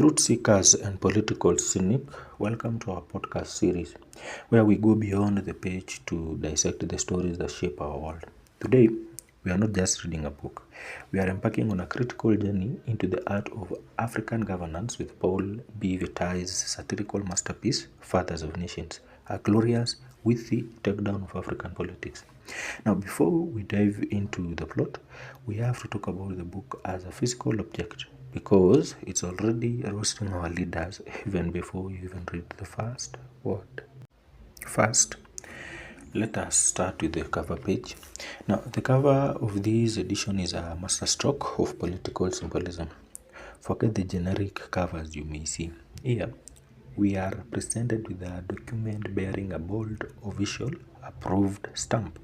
Truth seekers and political cynic, welcome to our podcast series where we go beyond the page to dissect the stories that shape our world. Today, we are not just reading a book, we are embarking on a critical journey into the art of African governance with Paul B Vitta's satirical masterpiece, Fathers of Nations, a glorious, witty takedown of African politics. Now, before we dive into the plot, we have to talk about the book as a physical object because it's already roasting our leaders even before you even read the first word. First, let us start with the cover page. Now, the cover of this edition is a masterstroke of political symbolism. Forget the generic covers you may see. Here, we are presented with a document bearing a bold, official, approved stamp.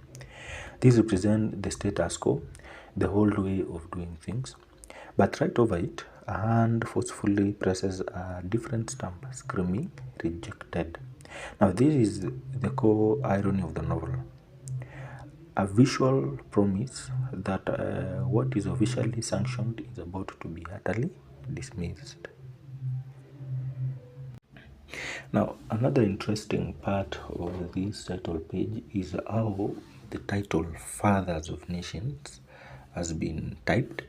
This represents the status quo, the old way of doing things. But right over it, a hand forcefully presses a different stamp, screaming, rejected. Now, this is the core irony of the novel. A visual promise that what is officially sanctioned is about to be utterly dismissed. Now, another interesting part of this title page is how the title Fathers of Nations has been typed.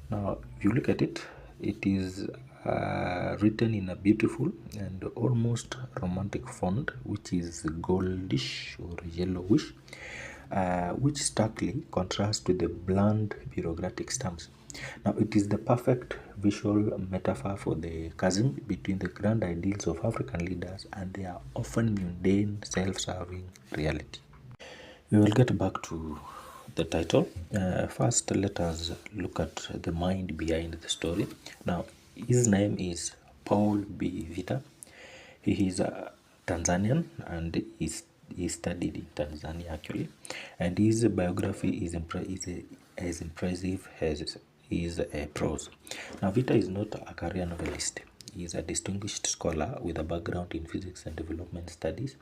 Now, if you look at it, it is written in a beautiful and almost romantic font, which is goldish or yellowish, which starkly contrasts with the bland bureaucratic stamps. Now, it is the perfect visual metaphor for the chasm between the grand ideals of African leaders and their often mundane, self-serving reality. We will get back to the title. First, let us look at the mind behind the story. Now, his name is Paul B Vitta. He is a Tanzanian and he studied in Tanzania actually, and his biography is as impressive as his prose. Now, Vitta is not a career novelist. He is a distinguished scholar with a background in physics and development studies.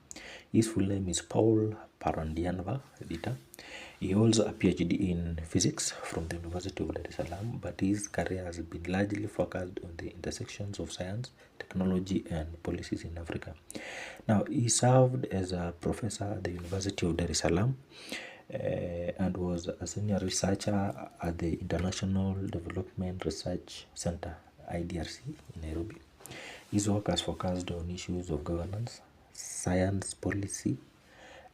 His full name is Paul Parandianva Vitta. He holds a PhD in physics from the University of Dar es Salaam, but his career has been largely focused on the intersections of science, technology, and policies in Africa. Now, he served as a professor at the University of Dar es Salaam and was a senior researcher at the International Development Research Center, IDRC, in Nairobi. His work has focused on issues of governance, science policy,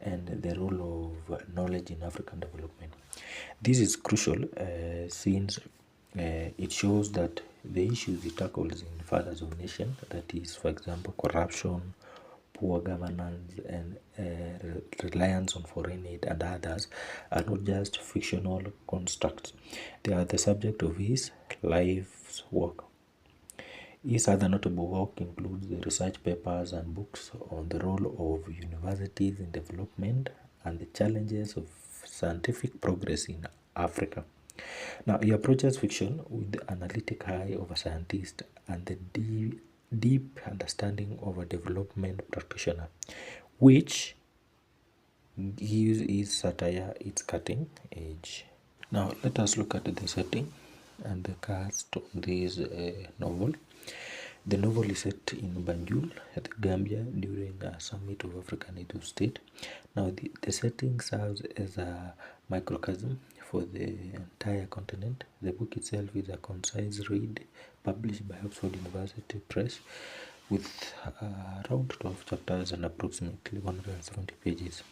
and the role of knowledge in African development. This is crucial since it shows that the issues he tackles in Fathers of Nations, that is, for example, corruption, poor governance, and reliance on foreign aid and others, are not just fictional constructs. They are the subject of his life's work. His other notable work includes the research papers and books on the role of universities in development and the challenges of scientific progress in Africa. Now, he approaches fiction with the analytic eye of a scientist and the deep understanding of a development practitioner, which gives his satire its cutting edge. Now, let us look at the setting and the cast of this novel. The novel is set in Banjul, at Gambia, during a summit of African Native State. Now, the setting serves as a microcosm for the entire continent. The book itself is a concise read published by Oxford University Press with around 12 chapters and approximately 170 pages.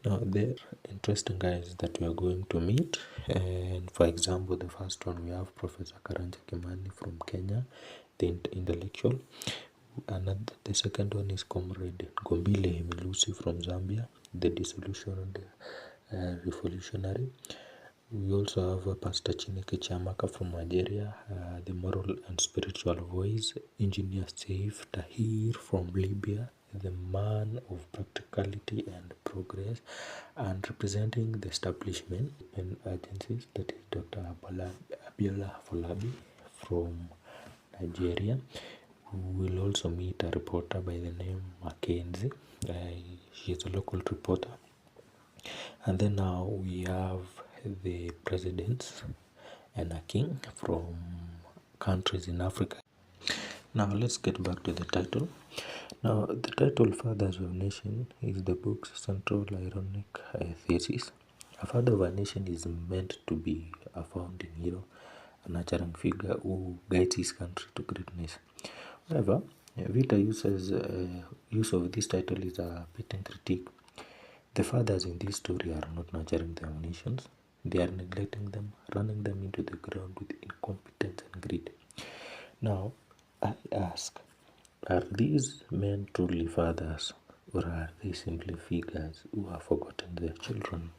Now, there are interesting guys that we are going to meet, and for example, the first one we have Professor Karanja Kimani from Kenya, the intellectual, and the second one is Comrade Gombile Hemilusi from Zambia, the disillusioned revolutionary. We also have Pastor Chineke Chiamaka from Nigeria, the moral and spiritual voice, Engineer Saif Tahir from Libya, the man of practicality and progress, and representing the establishment and agencies, that is Dr. Abiola Folabi from Nigeria. We will also meet a reporter by the name Mackenzie. She is a local reporter. And then now we have the presidents and a king from countries in Africa. Now let's get back to the title. Now the title Fathers of Nation is the book's central ironic thesis. A father of a nation is meant to be a founding hero, a nurturing figure who guides his country to greatness. However, Vita uses use of this title is a biting critique. The fathers in this story are not nurturing their nations; they are neglecting them, running them into the ground with incompetence and greed. Now, I ask, are these men truly fathers, or are they simply figures who have forgotten their children?